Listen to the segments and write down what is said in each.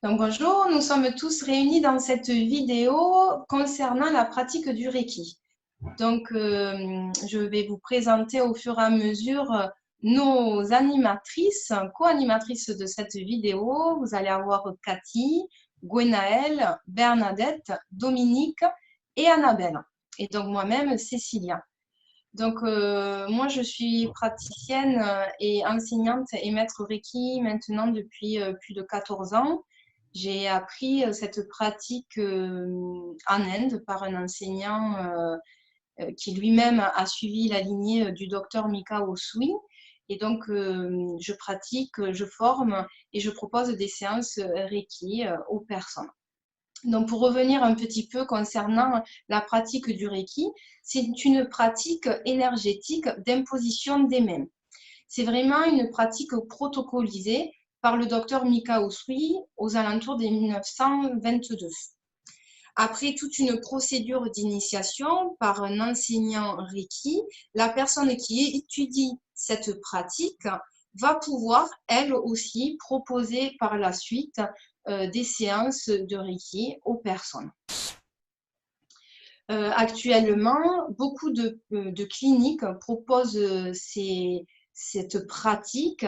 Donc bonjour, nous sommes tous réunis dans cette vidéo concernant la pratique du Reiki. Donc je vais vous présenter au fur et à mesure nos animatrices, co-animatrices de cette vidéo. Vous allez avoir Cathy, Gwenaëlle, Bernadette, Dominique et Annabelle. Et donc moi-même, Cécilia. Donc moi, je suis praticienne et enseignante et maître Reiki maintenant depuis plus de 14 ans. J'ai appris cette pratique en Inde par un enseignant qui lui-même a suivi la lignée du docteur Mika Usui. Et donc, je pratique, je forme et je propose des séances Reiki aux personnes. Donc, pour revenir un petit peu concernant la pratique du Reiki, c'est une pratique énergétique d'imposition des mains. C'est vraiment une pratique protocolisée par le docteur Mika Usui aux alentours de 1922. Après toute une procédure d'initiation par un enseignant Reiki, la personne qui étudie cette pratique va pouvoir, elle aussi, proposer par la suite des séances de Reiki aux personnes. Actuellement, beaucoup de cliniques proposent cette pratique,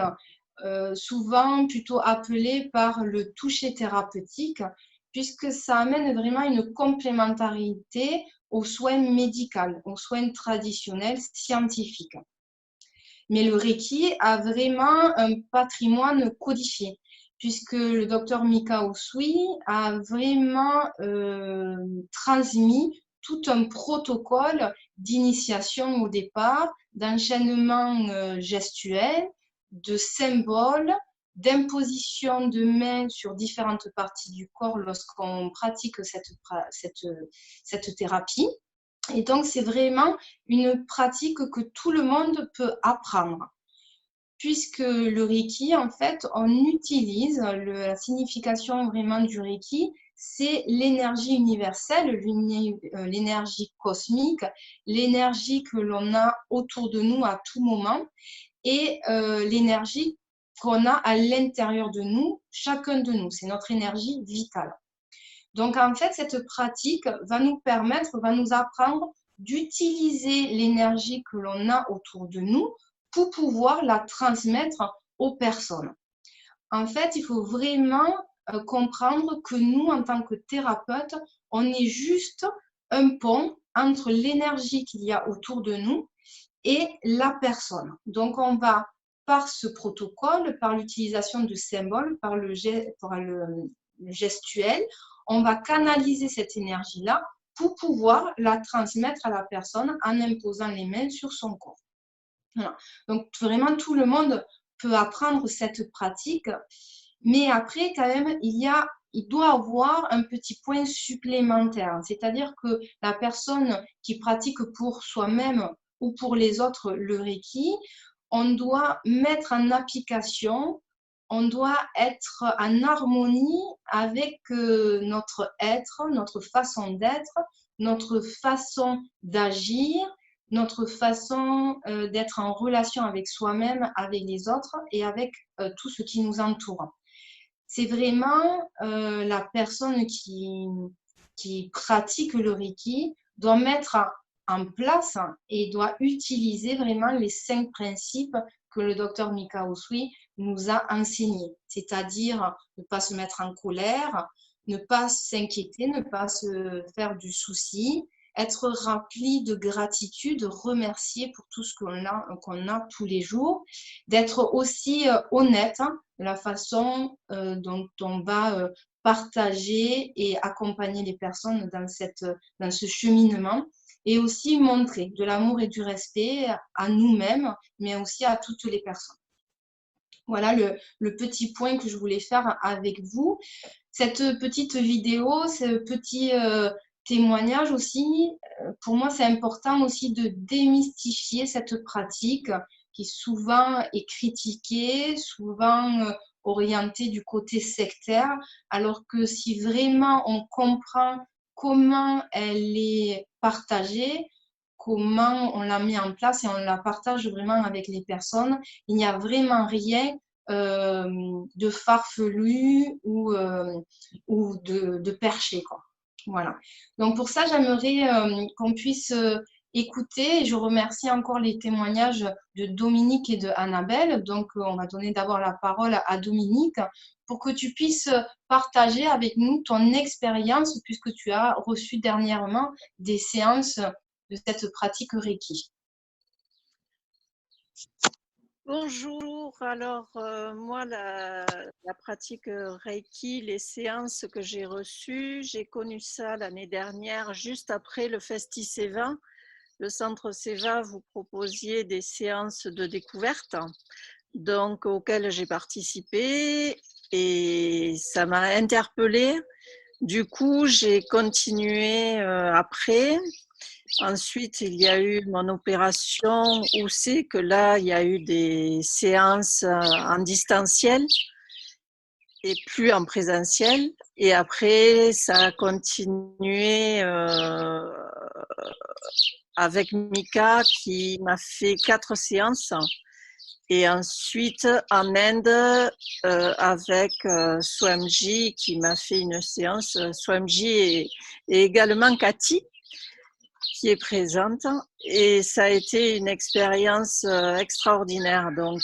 souvent plutôt appelée par le toucher thérapeutique, puisque ça amène vraiment une complémentarité aux soins médicaux, aux soins traditionnels scientifiques. Mais le Reiki a vraiment un patrimoine codifié, puisque le docteur Mika Usui a vraiment transmis tout un protocole d'initiation au départ, d'enchaînement gestuel, de symboles, d'imposition de mains sur différentes parties du corps lorsqu'on pratique cette thérapie. Et donc, c'est vraiment une pratique que tout le monde peut apprendre. Puisque le Reiki, en fait, on utilise la signification vraiment du Reiki, c'est l'énergie universelle, l'énergie cosmique, l'énergie que l'on a autour de nous à tout moment et l'énergie qu'on a à l'intérieur de nous, chacun de nous. C'est notre énergie vitale. Donc, en fait, cette pratique va nous permettre, va nous apprendre d'utiliser l'énergie que l'on a autour de nous pour pouvoir la transmettre aux personnes. En fait, il faut vraiment comprendre que nous, en tant que thérapeutes, on est juste un pont entre l'énergie qu'il y a autour de nous et la personne. Donc, on va, par ce protocole, par l'utilisation de symboles, par le gestuel, on va canaliser cette énergie-là pour pouvoir la transmettre à la personne en imposant les mains sur son corps. Voilà. Donc, vraiment, tout le monde peut apprendre cette pratique, mais après, quand même, il doit avoir un petit point supplémentaire, c'est-à-dire que la personne qui pratique pour soi-même ou pour les autres le Reiki, on doit mettre en application, on doit être en harmonie avec notre être, notre façon d'être, notre façon d'agir, notre façon d'être en relation avec soi-même, avec les autres et avec tout ce qui nous entoure. C'est vraiment la personne qui pratique le Reiki doit mettre en place et doit utiliser vraiment les 5 principes que le docteur Mika Usui nous a enseignés, c'est-à-dire ne pas se mettre en colère, ne pas s'inquiéter, ne pas se faire du souci, être rempli de gratitude, remercier pour tout ce qu'on a tous les jours, d'être aussi honnête de la façon dont on va partager et accompagner les personnes dans ce cheminement et aussi montrer de l'amour et du respect à nous-mêmes, mais aussi à toutes les personnes. Voilà le petit point que je voulais faire avec vous. Cette petite vidéo, ce petit témoignage aussi, pour moi, c'est important aussi de démystifier cette pratique qui souvent est critiquée, souvent orientée du côté sectaire, alors que si vraiment on comprend comment elle est partagée, comment on la met en place et on la partage vraiment avec les personnes, il n'y a vraiment rien de farfelu ou de perché, quoi. Voilà. Donc, pour ça, j'aimerais qu'on puisse écouter. Et je remercie encore les témoignages de Dominique et de Annabelle. Donc, on va donner d'abord la parole à Dominique pour que tu puisses partager avec nous ton expérience puisque tu as reçu dernièrement des séances de cette pratique Reiki. Bonjour, alors moi la pratique Reiki, les séances que j'ai reçues, j'ai connu ça l'année dernière juste après le Festi-Seva. Le centre Seva, vous proposiez des séances de découverte donc auxquelles j'ai participé et ça m'a interpellée. Du coup, j'ai continué après. Ensuite, il y a eu mon opération où c'est que là, il y a eu des séances en distanciel et plus en présentiel. Et après, ça a continué avec Mika qui m'a fait 4 séances. Et ensuite, en Inde, avec Swamji qui m'a fait une séance. Swamji et également Cathy qui est présente et ça a été une expérience extraordinaire. Donc,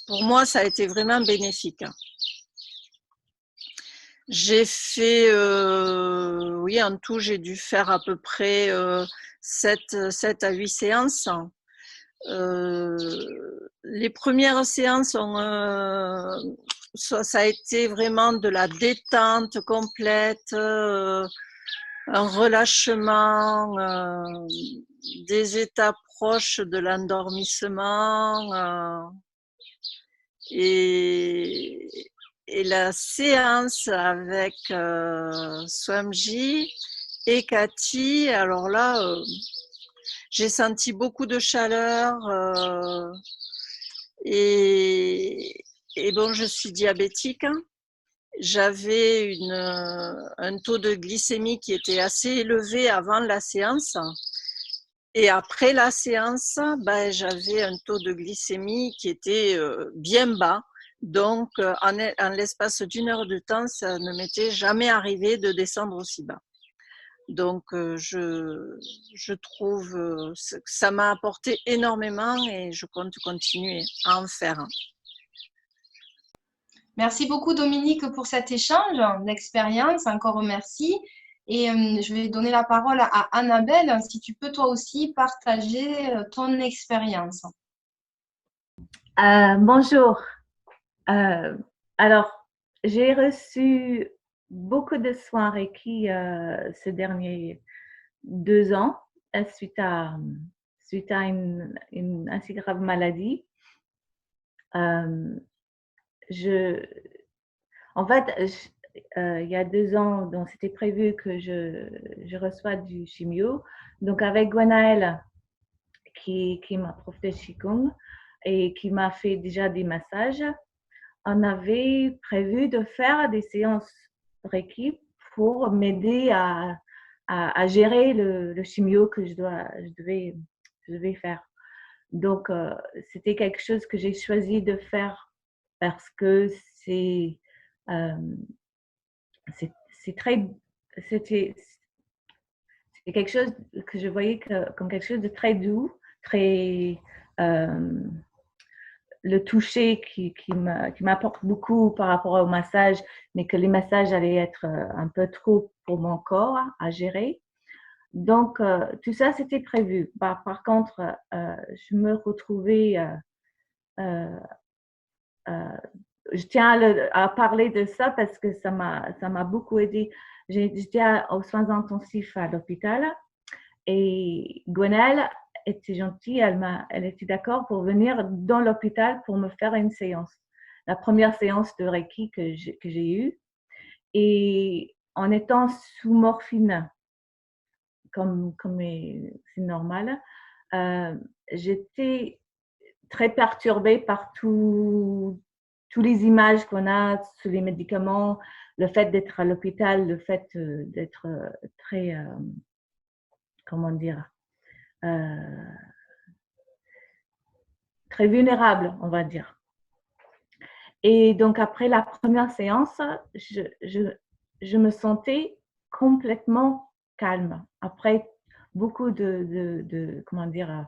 pour moi, ça a été vraiment bénéfique. J'ai fait, oui, en tout, j'ai dû faire à peu près 7 à 8 séances. Les premières séances, ça a été vraiment de la détente complète, un relâchement, des états proches de l'endormissement. Et la séance avec Swamji et Cathy, alors là, j'ai senti beaucoup de chaleur et bon, je suis diabétique. J'avais un taux de glycémie qui était assez élevé avant la séance. Et après la séance, ben, j'avais un taux de glycémie qui était bien bas. Donc, en l'espace d'1 heure de temps, ça ne m'était jamais arrivé de descendre aussi bas. Donc, je trouve que ça m'a apporté énormément et je compte continuer à en faire. Merci beaucoup, Dominique, pour cet échange d'expérience. Encore merci. Et je vais donner la parole à Annabelle, si tu peux toi aussi partager ton expérience. Bonjour. Alors, j'ai reçu beaucoup de soins Reiki ces derniers 2 ans suite à une assez grave maladie. En fait, il y a 2 ans, donc c'était prévu que je reçois du chimio. Donc avec Gwenaëlle, qui est ma prof de Qigong et qui m'a fait déjà des massages, on avait prévu de faire des séances Reiki pour m'aider à gérer le chimio que je devais faire. Donc, c'était quelque chose que j'ai choisi de faire parce que c'était quelque chose que je voyais comme quelque chose de très doux, très le toucher qui m'apporte beaucoup par rapport au massage, mais que les massages allaient être un peu trop pour mon corps à gérer. Donc, tout ça, c'était prévu. Par contre, je me retrouvais, je tiens à parler de ça parce que ça m'a beaucoup aidé. J'étais aux soins intensifs à l'hôpital et Gwenaëlle était gentille, elle était d'accord pour venir dans l'hôpital pour me faire une séance. La première séance de Reiki que j'ai eue. Et en étant sous morphine, comme c'est normal, j'étais très perturbée par tous les images qu'on a sur les médicaments, le fait d'être à l'hôpital, le fait d'être très, comment dire, très vulnérable, on va dire. Et donc, après la première séance, je me sentais complètement calme. Après beaucoup comment dire,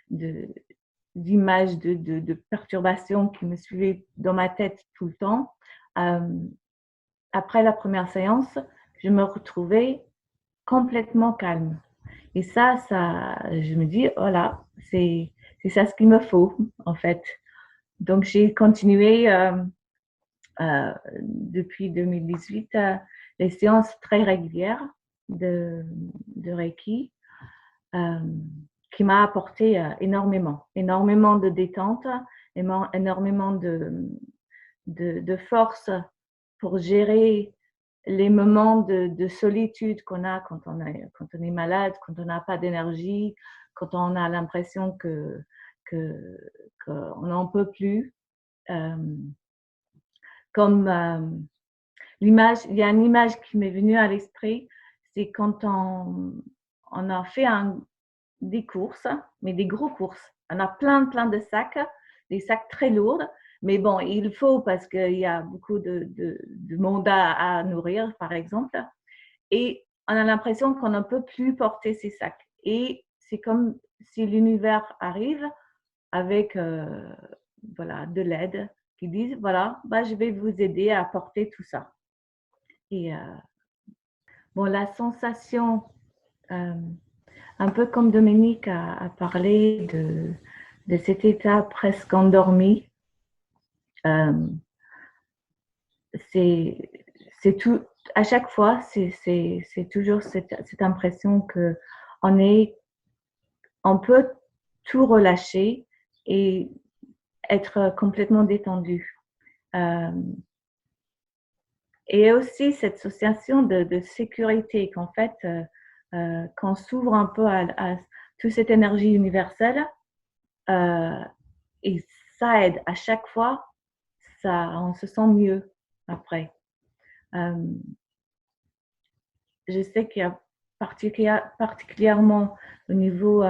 d'images, de perturbations qui me suivaient dans ma tête tout le temps, après la première séance, je me retrouvais complètement calme. Et ça, je me dis, voilà, c'est ça ce qu'il me faut, en fait. Donc, j'ai continué depuis 2018 les séances très régulières de Reiki qui m'a apporté énormément de détente, énormément de force pour gérer les moments de solitude qu'on a quand on est malade, quand on n'a pas d'énergie, quand on a l'impression qu'on n'en peut plus. Comme l'image, il y a une image qui m'est venue à l'esprit, c'est quand on a fait des courses, mais des gros courses. On a plein de sacs, des sacs très lourds, mais bon, il faut parce qu'il y a beaucoup de monde à nourrir, par exemple. Et on a l'impression qu'on ne peut plus porter ces sacs. Et c'est comme si l'univers arrive avec voilà, de l'aide qui disent, voilà, bah, je vais vous aider à porter tout ça. Et bon, la sensation, un peu comme Dominique a parlé de cet état presque endormi, c'est tout, à chaque fois, c'est toujours cette impression on peut tout relâcher et être complètement détendu. Et aussi cette sensation de sécurité qu'en fait, quand on s'ouvre un peu à toute cette énergie universelle, et ça aide à chaque fois, on se sent mieux après. Je sais qu'il y a particulièrement au niveau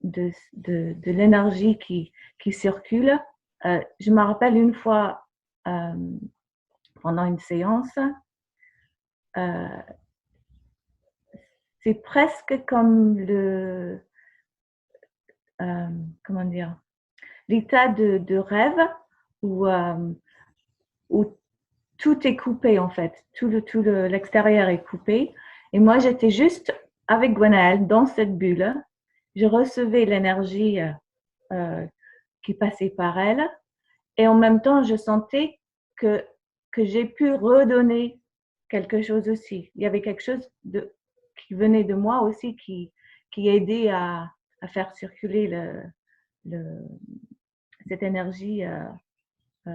de l'énergie qui circule. Je me rappelle une fois pendant une séance, c'est presque comme comment dire, l'état de rêve où tout est coupé en fait, tout l'extérieur est coupé. Et moi, j'étais juste avec Gwenaëlle dans cette bulle. Je recevais l'énergie qui passait par elle. Et en même temps, je sentais que j'ai pu redonner quelque chose aussi. Il y avait quelque chose qui venait de moi aussi qui aidait à faire circuler cette énergie. C'est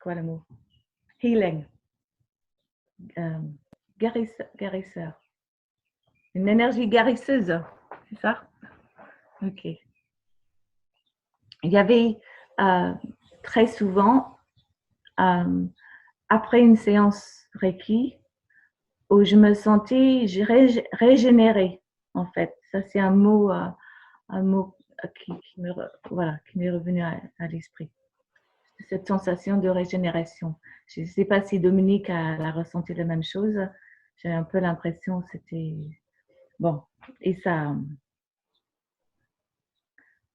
quoi le mot? Healing. Guérisseur. Une énergie guérisseuse, c'est ça? Ok. Il y avait très souvent, après une séance Reiki, où je me sentais régénérée, en fait. Ça, c'est un mot qui m'est revenu à l'esprit. Cette sensation de régénération. Je ne sais pas si Dominique a ressenti la même chose. J'ai un peu l'impression que c'était... Bon, et ça...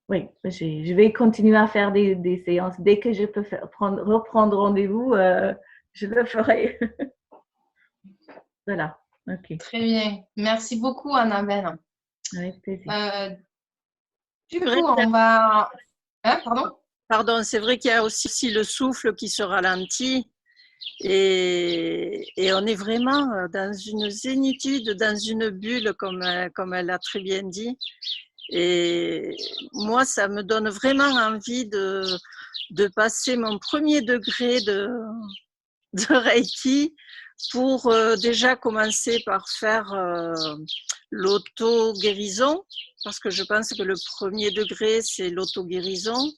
Oui, je vais continuer à faire des séances. Dès que je peux reprendre rendez-vous, je le ferai. Voilà, ok. Très bien. Merci beaucoup, Annabelle. Avec plaisir. Du coup, on va... Hein, pardon? Pardon, c'est vrai qu'il y a aussi le souffle qui se ralentit et on est vraiment dans une zénitude, dans une bulle, comme elle a très bien dit. Et moi, ça me donne vraiment envie de passer mon premier degré de Reiki pour déjà commencer par faire l'auto-guérison, parce que je pense que le premier degré, c'est l'auto-guérison,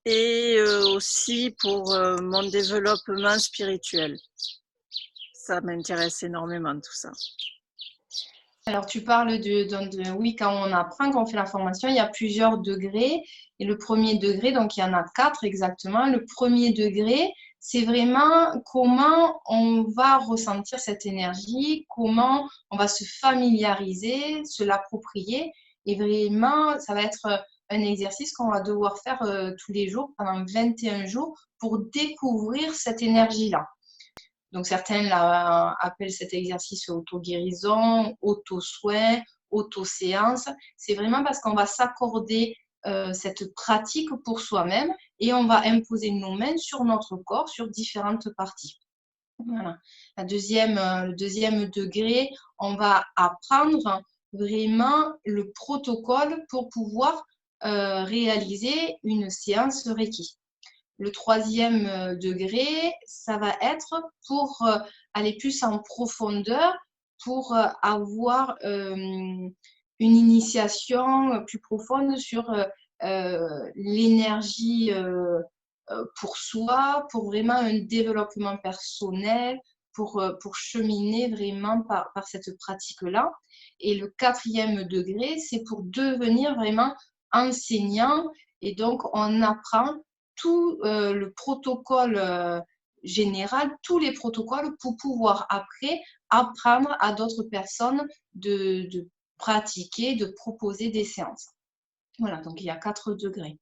et aussi pour mon développement spirituel. Ça m'intéresse énormément tout ça. Alors, tu parles oui, quand on apprend, quand on fait la formation, il y a plusieurs degrés. Et le premier degré, donc il y en a 4 exactement. Le premier degré, c'est vraiment comment on va ressentir cette énergie, comment on va se familiariser, se l'approprier. Et vraiment, ça va être un exercice qu'on va devoir faire tous les jours pendant 21 jours pour découvrir cette énergie-là. Donc, certains appellent cet exercice auto-guérison, auto-soin, auto-séance. C'est vraiment parce qu'on va s'accorder cette pratique pour soi-même et on va imposer nos mains sur notre corps, sur différentes parties. Voilà. Le deuxième degré, on va apprendre vraiment le protocole pour pouvoir réaliser une séance Reiki. Le troisième degré, ça va être pour aller plus en profondeur, pour avoir une initiation plus profonde sur l'énergie pour soi, pour vraiment un développement personnel, pour cheminer vraiment par cette pratique-là. Et le quatrième degré, c'est pour devenir vraiment enseignant. Et donc, on apprend tout le protocole général, tous les protocoles pour pouvoir après apprendre à d'autres personnes de pratiquer, de proposer des séances. Voilà, donc il y a 4 degrés.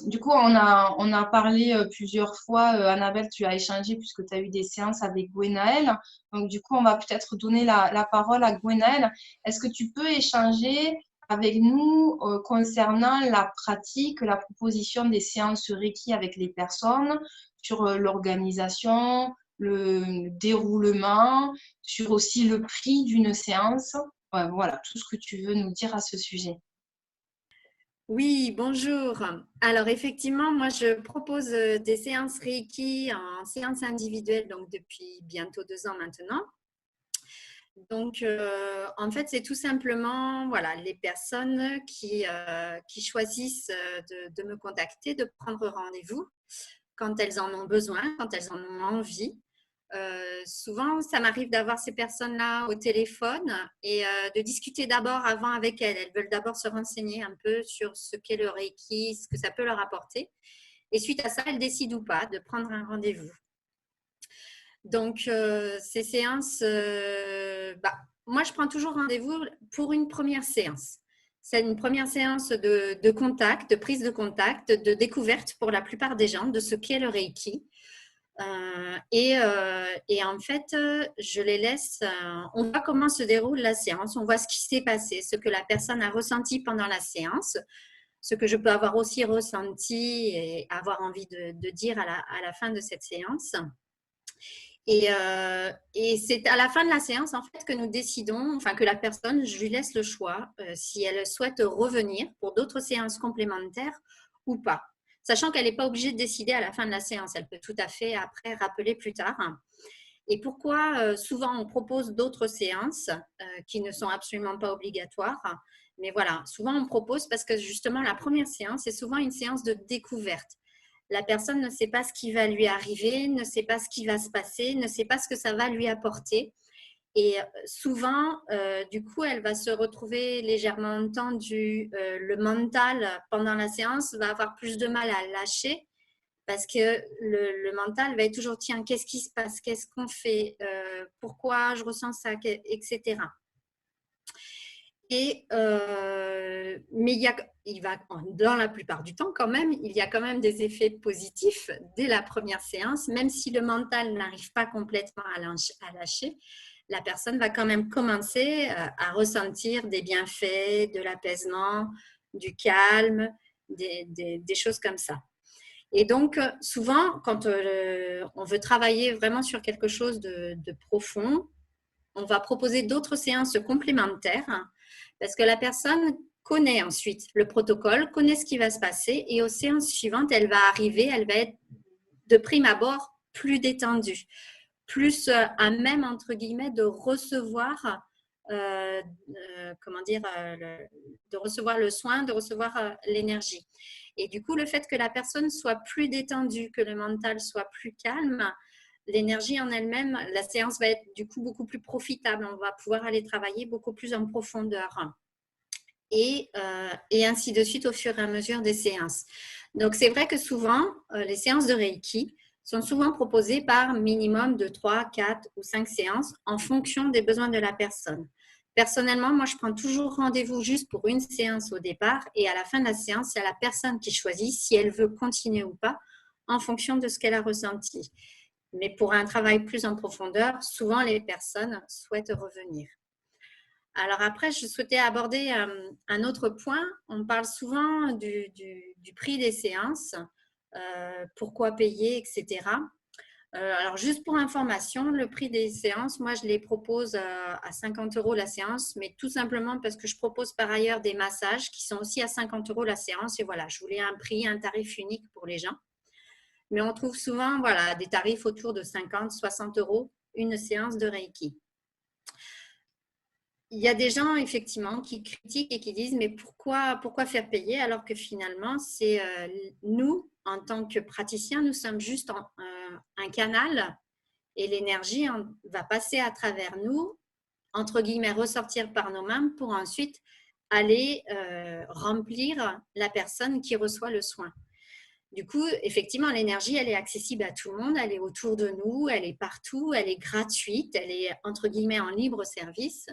Du coup, on a parlé plusieurs fois, Annabelle, tu as échangé puisque tu as eu des séances avec Gwenaëlle. Donc, du coup, on va peut-être donner la parole à Gwenaëlle. Est-ce que tu peux échanger avec nous concernant la pratique, la proposition des séances Reiki avec les personnes, sur l'organisation, le déroulement, sur aussi le prix d'une séance? Ouais, voilà, tout ce que tu veux nous dire à ce sujet. Oui, bonjour. Alors effectivement, moi je propose des séances Reiki en séance individuelle donc depuis bientôt 2 ans maintenant. Donc en fait, c'est tout simplement voilà, les personnes qui choisissent de me contacter, de prendre rendez-vous quand elles en ont besoin, quand elles en ont envie. Souvent, ça m'arrive d'avoir ces personnes-là au téléphone et de discuter d'abord avant avec elles. Elles veulent d'abord se renseigner un peu sur ce qu'est le Reiki, ce que ça peut leur apporter. Et suite à ça, elles décident ou pas de prendre un rendez-vous. Donc, ces séances, moi, je prends toujours rendez-vous pour une première séance. C'est une première séance de contact, de prise de contact, de découverte pour la plupart des gens de ce qu'est le Reiki. Et en fait, je les laisse, on voit comment se déroule la séance, on voit ce qui s'est passé, ce que la personne a ressenti pendant la séance, ce que je peux avoir aussi ressenti et avoir envie de dire à la fin de cette séance. Et c'est à la fin de la séance, en fait, que nous décidons, enfin que la personne, je lui laisse le choix si elle souhaite revenir pour d'autres séances complémentaires ou pas. Sachant qu'elle n'est pas obligée de décider à la fin de la séance. Elle peut tout à fait après rappeler plus tard. Et pourquoi souvent on propose d'autres séances qui ne sont absolument pas obligatoires. Mais voilà, souvent on propose parce que justement la première séance est souvent une séance de découverte. La personne ne sait pas ce qui va lui arriver, ne sait pas ce qui va se passer, ne sait pas ce que ça va lui apporter. Et souvent, du coup, elle va se retrouver légèrement tendue. Le mental, pendant la séance, va avoir plus de mal à lâcher parce que le mental va être toujours, tiens, qu'est-ce qui se passe? Qu'est-ce qu'on fait? Pourquoi je ressens ça? Etc. Mais dans la plupart du temps, quand même, il y a quand même des effets positifs dès la première séance, même si le mental n'arrive pas complètement à lâcher. La personne va quand même commencer à ressentir des bienfaits, de l'apaisement, du calme, des choses comme ça. Et donc, souvent, quand on veut travailler vraiment sur quelque chose de profond, on va proposer d'autres séances complémentaires parce que la personne connaît ensuite le protocole, connaît ce qui va se passer et aux séances suivantes, elle va arriver, elle va être de prime abord plus détendue, plus à même, entre guillemets, de recevoir, de recevoir le soin, de recevoir l'énergie. Et du coup, le fait que la personne soit plus détendue, que le mental soit plus calme, l'énergie en elle-même, la séance va être du coup beaucoup plus profitable. On va pouvoir aller travailler beaucoup plus en profondeur. Et ainsi de suite au fur et à mesure des séances. Donc, c'est vrai que souvent, les séances de Reiki sont souvent proposées par minimum de 3, 4 ou 5 séances en fonction des besoins de la personne. Personnellement, moi, je prends toujours rendez-vous juste pour une séance au départ et à la fin de la séance, c'est à la personne qui choisit si elle veut continuer ou pas en fonction de ce qu'elle a ressenti. Mais pour un travail plus en profondeur, souvent les personnes souhaitent revenir. Alors après, je souhaitais aborder un autre point. On parle souvent du prix des séances, pourquoi payer, etc. Alors juste pour information, le prix des séances, moi je les propose à 50 € la séance, mais tout simplement parce que je propose par ailleurs des massages qui sont aussi à 50 € la séance. Et voilà, je voulais un tarif unique pour les gens. Mais on trouve souvent voilà, des tarifs autour de 50, 60 € une séance de Reiki. Il y a des gens effectivement qui critiquent et qui disent mais pourquoi faire payer alors que finalement c'est nous en tant que praticiens nous sommes juste un canal et l'énergie va passer à travers nous, entre guillemets ressortir par nos mains pour ensuite aller remplir la personne qui reçoit le soin. Du coup, effectivement, l'énergie, elle est accessible à tout le monde, elle est autour de nous, elle est partout, elle est gratuite, elle est entre guillemets en libre service.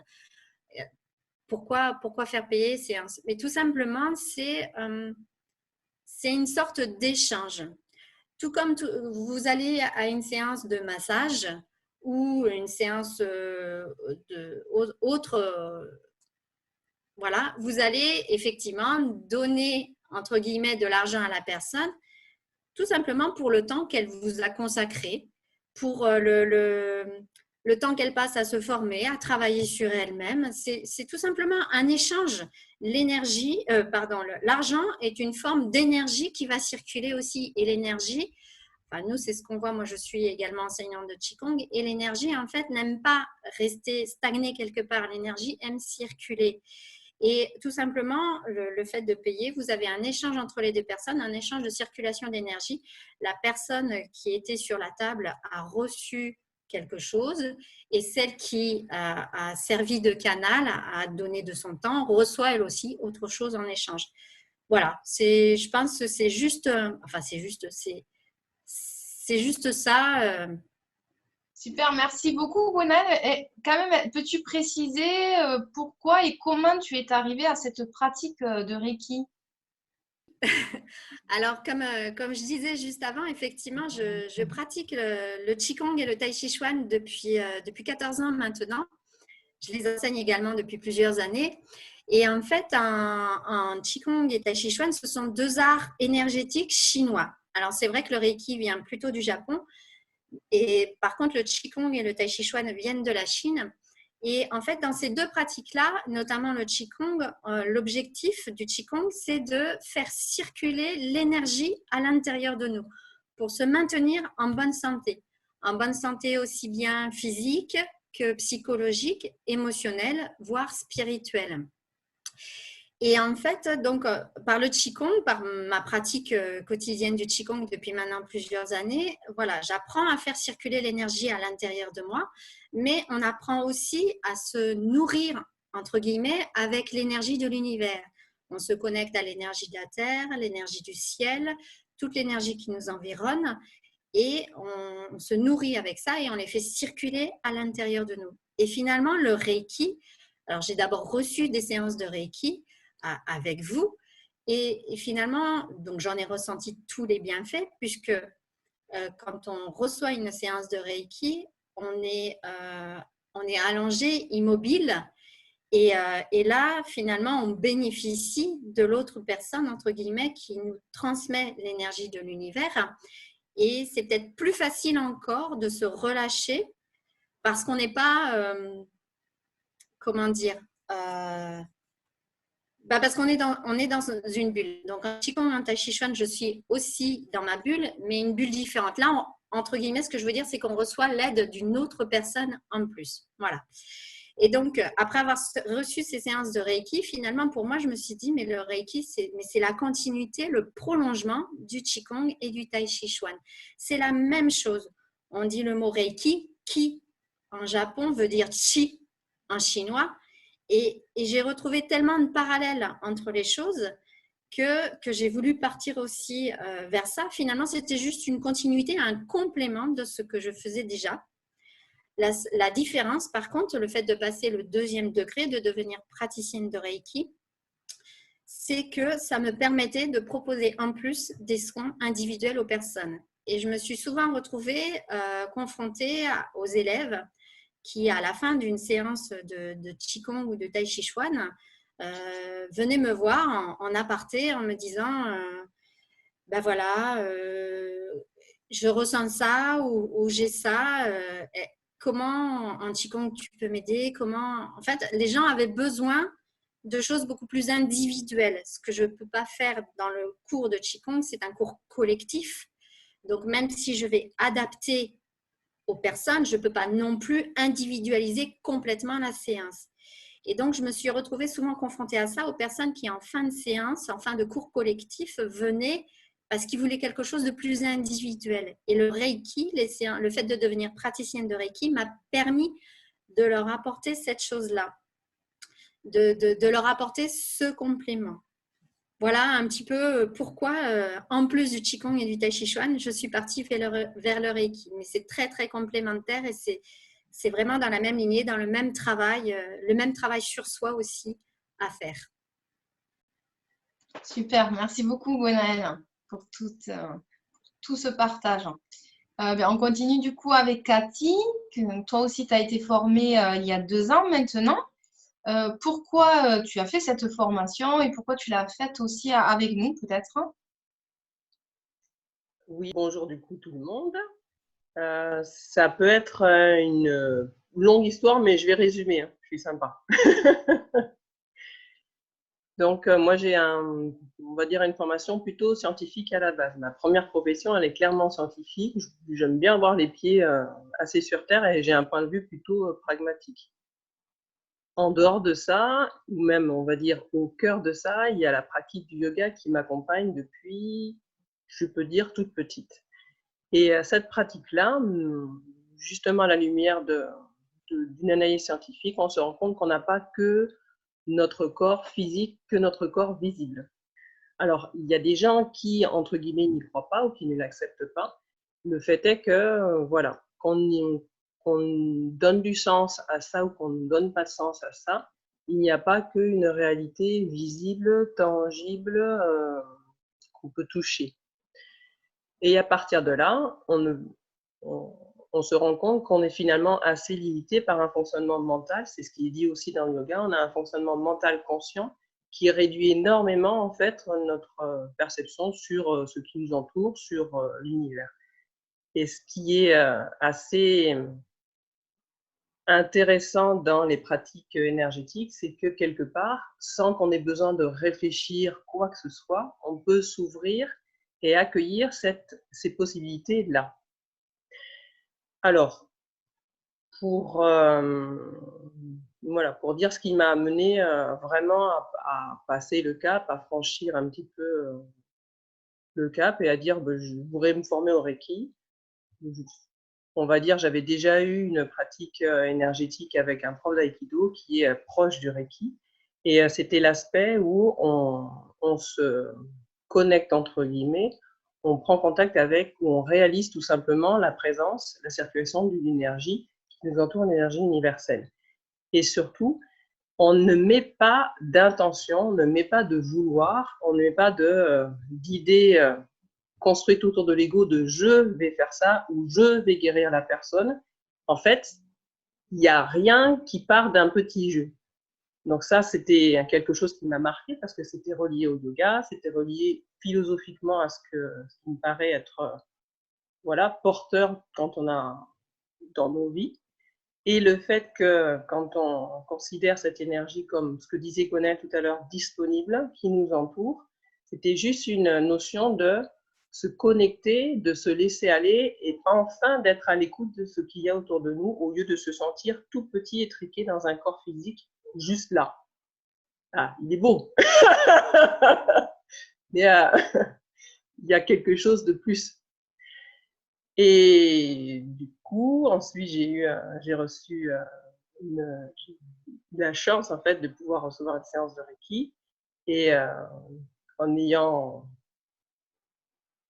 Pourquoi faire payer? Mais tout simplement, c'est une sorte d'échange. Tout comme vous allez à une séance de massage ou une séance voilà, vous allez effectivement donner, entre guillemets, de l'argent à la personne, tout simplement pour le temps qu'elle vous a consacré, pour le temps qu'elle passe à se former, à travailler sur elle-même. C'est tout simplement un échange. L'argent est une forme d'énergie qui va circuler aussi. Et l'énergie, enfin, nous, c'est ce qu'on voit. Moi, je suis également enseignante de Qigong. Et l'énergie, en fait, n'aime pas rester stagnée quelque part. L'énergie aime circuler. Et tout simplement, le fait de payer, vous avez un échange entre les deux personnes, un échange de circulation d'énergie. La personne qui était sur la table a reçu quelque chose et celle qui a servi de canal, a donné de son temps, reçoit elle aussi autre chose en échange. Voilà, je pense que c'est juste ça. Super, merci beaucoup, Gwenaëlle. Et quand même, peux-tu préciser pourquoi et comment tu es arrivée à cette pratique de Reiki? Alors, comme je disais juste avant, effectivement, je pratique le Qigong et le Tai Chi Chuan depuis 14 ans maintenant. Je les enseigne également depuis plusieurs années. Et en fait, en Qigong et Tai Chi Chuan, ce sont deux arts énergétiques chinois. Alors, c'est vrai que le Reiki vient plutôt du Japon. Et par contre, le Qigong et le Tai Chi Chuan viennent de la Chine. Et en fait, dans ces deux pratiques-là, notamment le Qigong, l'objectif du Qigong, c'est de faire circuler l'énergie à l'intérieur de nous pour se maintenir en bonne santé. En bonne santé aussi bien physique que psychologique, émotionnelle, voire spirituelle. Et en fait, donc, par le Qigong, par ma pratique quotidienne du Qigong depuis maintenant plusieurs années, voilà, j'apprends à faire circuler l'énergie à l'intérieur de moi, mais on apprend aussi à se nourrir, entre guillemets, avec l'énergie de l'univers. On se connecte à l'énergie de la Terre, l'énergie du ciel, toute l'énergie qui nous environne, et on se nourrit avec ça et on les fait circuler à l'intérieur de nous. Et finalement, le Reiki, alors j'ai d'abord reçu des séances de Reiki avec vous. Et finalement, donc j'en ai ressenti tous les bienfaits puisque quand on reçoit une séance de Reiki, on est allongé, immobile. Et là, finalement, on bénéficie de l'autre personne, entre guillemets, qui nous transmet l'énergie de l'univers. Et c'est peut-être plus facile encore de se relâcher parce qu'on n'est pas, comment dire, parce qu'on est dans une bulle. Donc, en Qigong, en Tai Chi Chuan, je suis aussi dans ma bulle, mais une bulle différente. Là, entre guillemets, ce que je veux dire, c'est qu'on reçoit l'aide d'une autre personne en plus. Voilà. Et donc, après avoir reçu ces séances de Reiki, finalement, pour moi, je me suis dit, mais le Reiki, c'est la continuité, le prolongement du Qigong et du Tai Chi Chuan. C'est la même chose. on dit le mot Reiki, qui en Japon veut dire chi en chinois. Et j'ai retrouvé tellement de parallèles entre les choses que j'ai voulu partir aussi vers ça. Finalement, c'était juste une continuité, un complément de ce que je faisais déjà. La différence, par contre, le fait de passer le 2e degré, de devenir praticienne de Reiki, c'est que ça me permettait de proposer en plus des soins individuels aux personnes. Et je me suis souvent retrouvée confrontée aux élèves qui, à la fin d'une séance de Qigong ou de Tai Chi Chuan, venaient me voir en aparté en me disant ben voilà, je ressens ça ou j'ai ça. Comment en Qigong tu peux m'aider? Comment... En fait, les gens avaient besoin de choses beaucoup plus individuelles. Ce que je ne peux pas faire dans le cours de Qigong, c'est un cours collectif. Donc, même si je vais adapter aux personnes, je ne peux pas non plus individualiser complètement la séance. Et donc, je me suis retrouvée souvent confrontée à ça, aux personnes qui, en fin de séance, en fin de cours collectif, venaient parce qu'ils voulaient quelque chose de plus individuel. Et le Reiki, le fait de devenir praticienne de Reiki m'a permis de leur apporter cette chose-là, de leur apporter ce complément. Voilà un petit peu pourquoi, en plus du Qigong et du Tai Chi Chuan, je suis partie vers le Reiki. Mais c'est très, très complémentaire et c'est vraiment dans la même lignée, dans le même travail sur soi aussi à faire. Super, merci beaucoup Gwenaëlle pour tout ce partage. On continue du coup avec Cathy. Toi aussi, tu as été formée il y a 2 ans maintenant. Pourquoi tu as fait cette formation et pourquoi tu l'as faite aussi avec nous peut-être? Oui, bonjour du coup tout le monde. Ça peut être une longue histoire, mais je vais résumer, hein. Je suis sympa. Donc, moi, j'ai on va dire une formation plutôt scientifique à la base. Ma première profession, elle est clairement scientifique. J'aime bien avoir les pieds assez sur terre et j'ai un point de vue plutôt pragmatique. En dehors de ça, ou même, on va dire, au cœur de ça, il y a la pratique du yoga qui m'accompagne depuis, je peux dire, toute petite. Et cette pratique-là, justement à la lumière d'une analyse scientifique, on se rend compte qu'on n'a pas que notre corps physique, que notre corps visible. Alors, il y a des gens qui, entre guillemets, n'y croient pas ou qui ne l'acceptent pas. Le fait est que, voilà, qu'on donne du sens à ça ou qu'on ne donne pas de sens à ça, il n'y a pas qu'une réalité visible, tangible, qu'on peut toucher. Et à partir de là, on se rend compte qu'on est finalement assez limité par un fonctionnement mental. C'est ce qui est dit aussi dans le yoga. On a un fonctionnement mental conscient qui réduit énormément en fait notre perception sur ce qui nous entoure, sur l'univers. Et ce qui est assez intéressant dans les pratiques énergétiques, c'est que quelque part, sans qu'on ait besoin de réfléchir quoi que ce soit, on peut s'ouvrir et accueillir ces possibilités-là. Alors, pour dire ce qui m'a amené vraiment à passer le cap, à franchir un petit peu le cap et à dire je voudrais me former au Reiki. On va dire, j'avais déjà eu une pratique énergétique avec un prof d'aïkido qui est proche du Reiki. Et c'était l'aspect où on se connecte, entre guillemets, on prend contact avec, où on réalise tout simplement la présence, la circulation d'une énergie qui nous entoure, une énergie universelle. Et surtout, on ne met pas d'intention, on ne met pas de vouloir, on ne met pas d'idées construites autour de l'ego de je vais faire ça ou je vais guérir la personne. En fait, il n'y a rien qui part d'un petit jeu. Donc ça, c'était quelque chose qui m'a marqué parce que c'était relié au yoga, c'était relié philosophiquement à ce qui me paraît être porteur quand on a dans nos vies. Et le fait que quand on considère cette énergie comme ce que disait Gwenaëlle tout à l'heure, disponible, qui nous entoure, c'était juste une notion de se connecter, de se laisser aller et enfin d'être à l'écoute de ce qu'il y a autour de nous au lieu de se sentir tout petit et triqué dans un corps physique juste là. Ah, il est beau. Mais il y a quelque chose de plus. Et du coup, ensuite, j'ai reçu la chance, en fait, de pouvoir recevoir une séance de Reiki. Et en ayant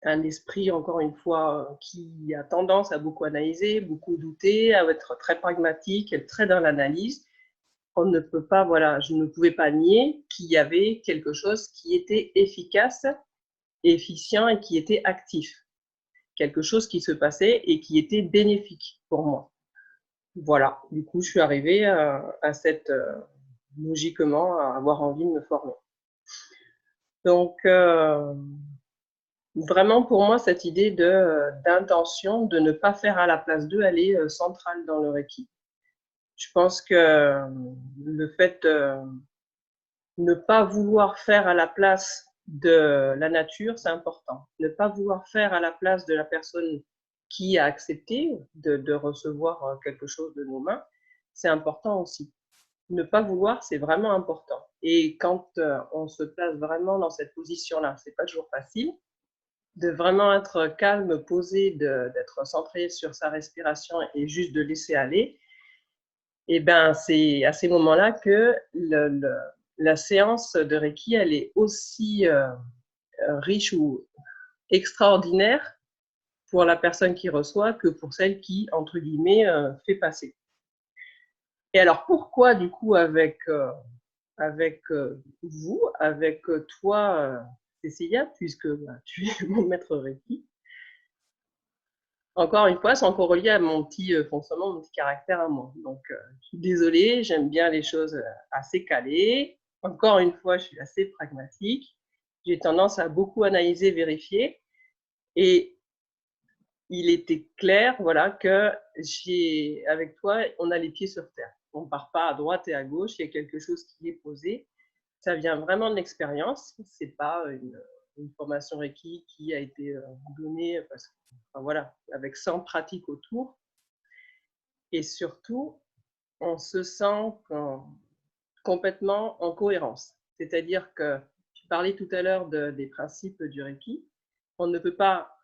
un esprit, encore une fois, qui a tendance à beaucoup analyser, beaucoup douter, à être très pragmatique, être très dans l'analyse, on ne peut pas, voilà, je ne pouvais pas nier qu'il y avait quelque chose qui était efficace, efficient et qui était actif. Quelque chose qui se passait et qui était bénéfique pour moi. Voilà, du coup, je suis arrivée à cette, logiquement, à avoir envie de me former. Donc, vraiment pour moi, cette idée d'intention, de ne pas faire à la place d'eux, elle est centrale dans le Reiki. Je pense que le fait de ne pas vouloir faire à la place de la nature, c'est important. Ne pas vouloir faire à la place de la personne qui a accepté de recevoir quelque chose de nos mains, c'est important aussi. Ne pas vouloir, c'est vraiment important. Et quand on se place vraiment dans cette position-là, c'est pas toujours facile, de vraiment être calme, posé, d'être centré sur sa respiration et juste de laisser aller, et ben c'est à ces moments-là que la séance de Reiki, elle est aussi riche ou extraordinaire pour la personne qui reçoit que pour celle qui, entre guillemets, fait passer. Et alors, pourquoi, du coup, avec vous, avec toi, Cécilia, puisque tu es mon maître Reiki, encore une fois, c'est encore relié à mon petit fonctionnement, mon petit caractère à moi. Donc, je suis désolée, j'aime bien les choses assez calées. Encore une fois, je suis assez pragmatique. J'ai tendance à beaucoup analyser, vérifier. Et il était clair, voilà, que avec toi, on a les pieds sur terre. On ne part pas à droite et à gauche, il y a quelque chose qui est posé. Ça vient vraiment de l'expérience. Ce n'est pas une formation Reiki qui a été donnée parce que, enfin, voilà, avec 100 pratiques autour. Et surtout, on se sent complètement en cohérence. C'est-à-dire que tu parlais tout à l'heure des principes du Reiki. On ne peut pas,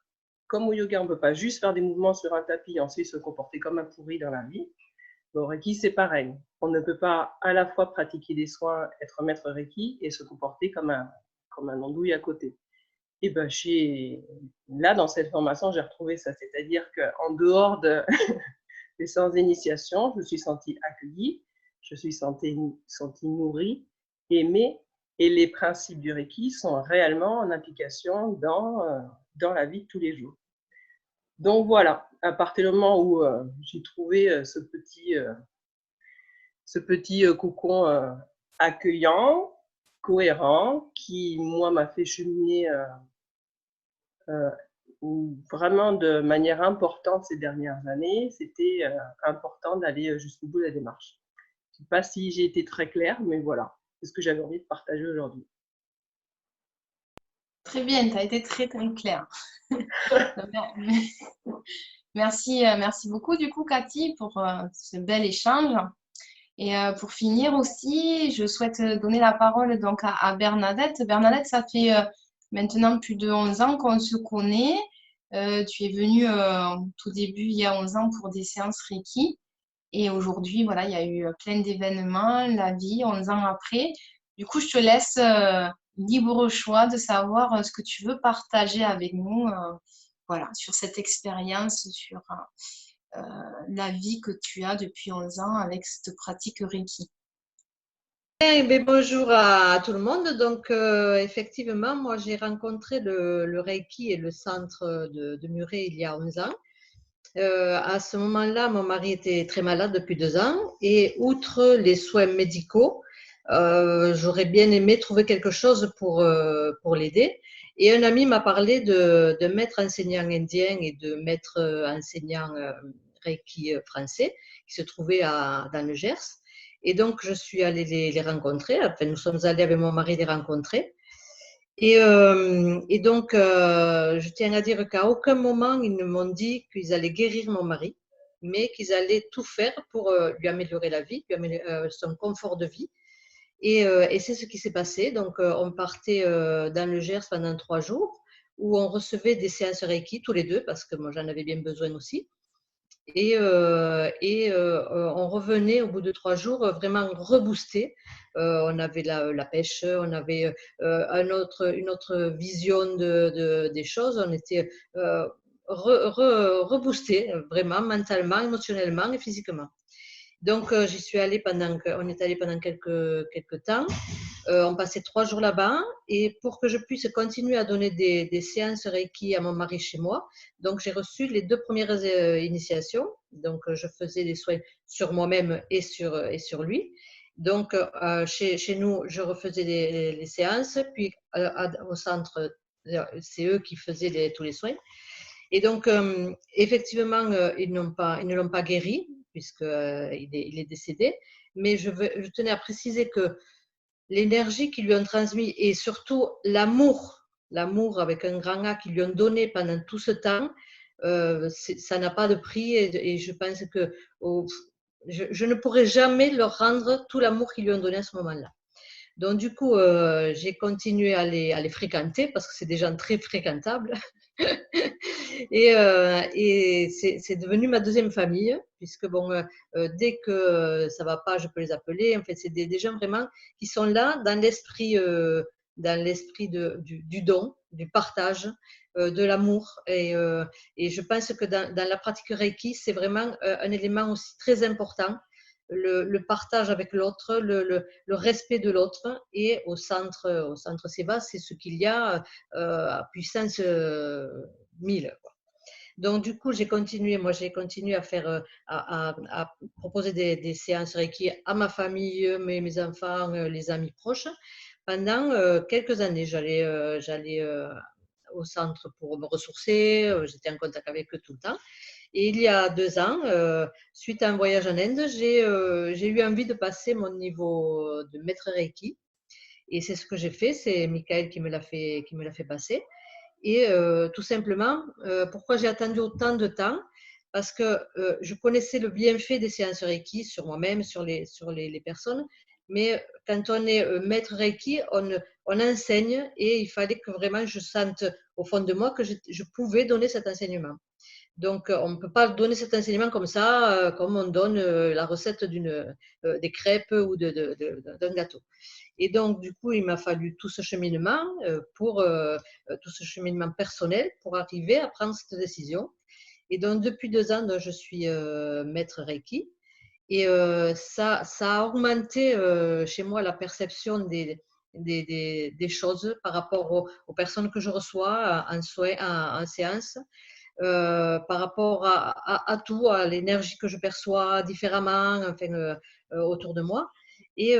comme au yoga, on ne peut pas juste faire des mouvements sur un tapis et ensuite se comporter comme un pourri dans la vie. Au Reiki, c'est pareil. On ne peut pas à la fois pratiquer des soins, être maître Reiki et se comporter comme un andouille à côté. Et ben, là, dans cette formation, j'ai retrouvé ça. C'est-à-dire qu'en dehors des séances d'initiation, je me suis sentie accueillie, je me suis sentie nourrie, aimée, et les principes du Reiki sont réellement en application dans la vie de tous les jours. Donc voilà, à partir du moment où j'ai trouvé ce petit cocon accueillant, cohérent, qui, moi, m'a fait cheminer vraiment de manière importante ces dernières années, c'était important d'aller jusqu'au bout de la démarche. Je ne sais pas si j'ai été très claire, mais voilà, c'est ce que j'avais envie de partager aujourd'hui. Très bien, tu as été très très claire. Merci, merci beaucoup du coup Cathy pour ce bel échange. Et pour finir aussi, je souhaite donner la parole donc à Bernadette. Bernadette, ça fait maintenant plus de 11 ans qu'on se connaît. Tu es venue au tout début, il y a 11 ans, pour des séances Reiki. Et aujourd'hui, voilà, il y a eu plein d'événements, la vie, 11 ans après. Du coup, je te laisse libre choix de savoir ce que tu veux partager avec nous voilà, sur cette expérience, sur la vie que tu as depuis 11 ans avec cette pratique Reiki. Bonjour à tout le monde. Donc, effectivement, moi, j'ai rencontré le Reiki et le centre de Muret il y a 11 ans. À ce moment-là, mon mari était très malade depuis 2 ans et outre les soins médicaux, j'aurais bien aimé trouver quelque chose pour l'aider. Et un ami m'a parlé de maître enseignant indien et de maître enseignant Reiki français qui se trouvaient dans le Gers. Et donc, je suis allée les rencontrer. Enfin, nous sommes allés avec mon mari les rencontrer. Et donc, je tiens à dire qu'à aucun moment, ils ne m'ont dit qu'ils allaient guérir mon mari, mais qu'ils allaient tout faire pour lui améliorer la vie, lui améliorer son confort de vie. Et c'est ce qui s'est passé. Donc, on partait dans le Gers pendant 3 jours, où on recevait des séances Reiki tous les deux, parce que moi j'en avais bien besoin aussi. Et on revenait au bout de 3 jours vraiment reboosté. On avait la pêche, on avait une autre vision des choses. On était reboosté vraiment mentalement, émotionnellement et physiquement. Donc on est allé pendant quelques temps. On passait 3 jours là-bas et pour que je puisse continuer à donner des séances Reiki à mon mari chez moi, donc j'ai reçu les 2 premières initiations. Donc je faisais des soins sur moi-même et sur lui. Donc chez nous, je refaisais les séances, puis au centre, c'est eux qui faisaient tous les soins. Et donc effectivement, ils ne l'ont pas guéri puisqu'il est décédé. Mais je tenais à préciser que l'énergie qu'ils lui ont transmise et surtout l'amour avec un grand A qu'ils lui ont donné pendant tout ce temps, ça n'a pas de prix et je pense que je ne pourrai jamais leur rendre tout l'amour qu'ils lui ont donné à ce moment-là. Donc du coup, j'ai continué à les fréquenter parce que c'est des gens très fréquentables. Et c'est devenu ma deuxième famille, puisque bon, dès que ça va pas, je peux les appeler. En fait, c'est des gens vraiment qui sont là dans l'esprit du don, du partage, de l'amour. Et je pense que dans la pratique Reiki, c'est vraiment un élément aussi très important. Le partage avec l'autre, le respect de l'autre, et au centre Seva, c'est ce qu'il y a à puissance 1000. Donc, du coup, j'ai continué à faire, à proposer des séances Reiki à ma famille, mes enfants, les amis proches. Pendant quelques années, j'allais au centre pour me ressourcer, j'étais en contact avec eux tout le temps. Et il y a 2 ans, suite à un voyage en Inde, j'ai eu envie de passer mon niveau de maître Reiki. Et c'est ce que j'ai fait, c'est Michael qui me l'a fait passer. Et tout simplement, pourquoi j'ai attendu autant de temps? Parce que je connaissais le bienfait des séances Reiki sur moi-même, sur les personnes, mais quand on est maître Reiki, on enseigne et il fallait que vraiment je sente au fond de moi que je pouvais donner cet enseignement. Donc, on ne peut pas donner cet enseignement comme ça, comme on donne la recette des crêpes ou d'un gâteau. Et donc, du coup, il m'a fallu tout ce cheminement tout ce cheminement personnel pour arriver à prendre cette décision. Et donc, depuis 2 ans, je suis maître Reiki. Et ça a augmenté chez moi la perception des choses par rapport aux personnes que je reçois en soins, en séance. Par rapport à tout, à l'énergie que je perçois différemment, enfin, autour de moi. Et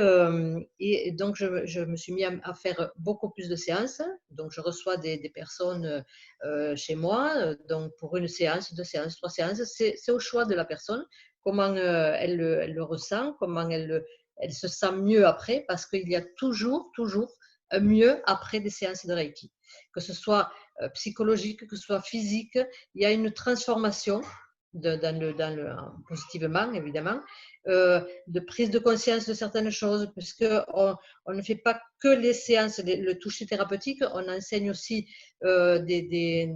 donc, je me suis mis à faire beaucoup plus de séances. Donc, je reçois des personnes chez moi. Donc, pour une séance, 2 séances, 3 séances, c'est au choix de la personne, comment elle le ressent, comment elle se sent mieux après, parce qu'il y a toujours un mieux après des séances de Reiki. Que ce soit psychologique, que ce soit physique, il y a une transformation positivement, évidemment, de prise de conscience de certaines choses, puisqu'on ne fait pas que les séances, le toucher thérapeutique, on enseigne aussi des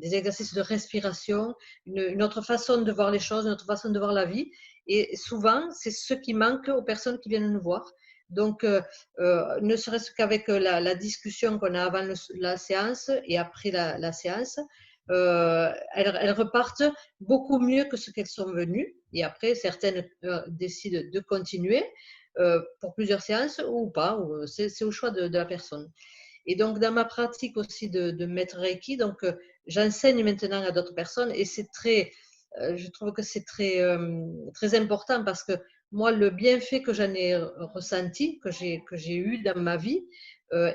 exercices de respiration, une autre façon de voir les choses, une autre façon de voir la vie. Et souvent, c'est ce qui manque aux personnes qui viennent nous voir. Donc, ne serait-ce qu'avec la discussion qu'on a avant la séance et après la séance, elles repartent beaucoup mieux que ce qu'elles sont venues. Et après, certaines décident de continuer pour plusieurs séances ou pas. C'est au choix de la personne. Et donc, dans ma pratique aussi de maître Reiki, donc j'enseigne maintenant à d'autres personnes et je trouve que c'est très important parce que moi, le bienfait que j'en ai ressenti, que j'ai eu dans ma vie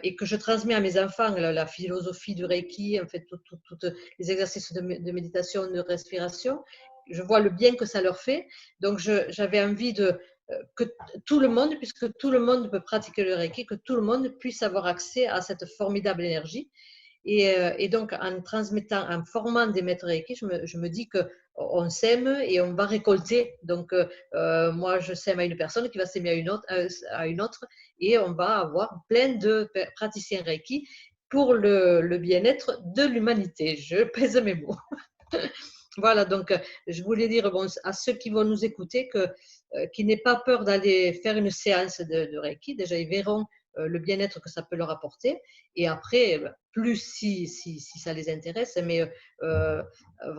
et que je transmets à mes enfants, la philosophie du Reiki, en fait, tous les exercices de méditation, de respiration, je vois le bien que ça leur fait. Donc, j'avais envie que tout le monde, puisque tout le monde peut pratiquer le Reiki, que tout le monde puisse avoir accès à cette formidable énergie. Et donc, en transmettant, en formant des maîtres Reiki, je me dis qu'on sème et on va récolter. Donc, moi, je sème à une personne qui va s'aimer à une autre, et on va avoir plein de praticiens Reiki, pour le bien-être de l'humanité. Je pèse mes mots. Voilà, donc je voulais dire à ceux qui vont nous écouter qu'ils n'aient pas peur d'aller faire une séance de Reiki. Déjà, ils verront le bien-être que ça peut leur apporter. Et après, plus si ça les intéresse, mais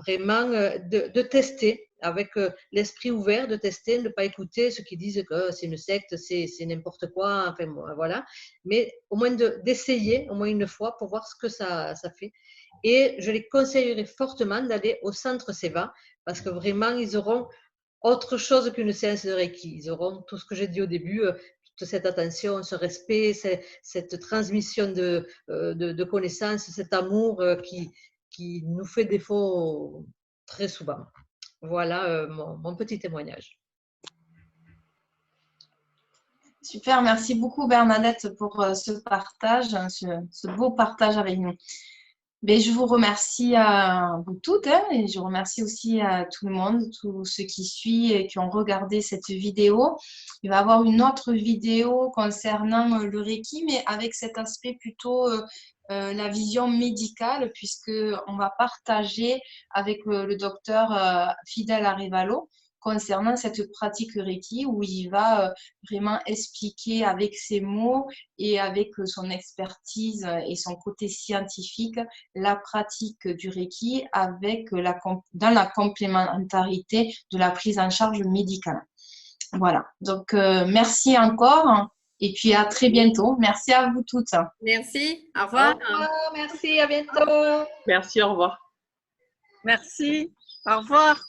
vraiment de tester avec l'esprit ouvert, de tester, de ne pas écouter ceux qui disent que c'est une secte, c'est n'importe quoi, enfin voilà. Mais au moins d'essayer, au moins une fois, pour voir ce que ça fait. Et je les conseillerais fortement d'aller au centre Seva parce que vraiment, ils auront autre chose qu'une séance de Reiki. Ils auront tout ce que j'ai dit au début, toute cette attention, ce respect, cette transmission de connaissances, cet amour qui nous fait défaut très souvent. Voilà mon petit témoignage. Super, merci beaucoup Bernadette pour ce partage, ce beau partage avec nous. Mais je vous remercie à vous toutes et je remercie aussi à tout le monde, tous ceux qui suivent et qui ont regardé cette vidéo. Il va y avoir une autre vidéo concernant le Reiki, mais avec cet aspect plutôt la vision médicale, puisqu'on va partager avec le docteur Fidel Arevalo concernant cette pratique Reiki où il va vraiment expliquer avec ses mots et avec son expertise et son côté scientifique la pratique du Reiki avec dans la complémentarité de la prise en charge médicale. Voilà, donc merci encore et puis à très bientôt. Merci à vous toutes. Merci, au revoir. Au revoir, merci, à bientôt. Merci, au revoir. Merci. Au revoir.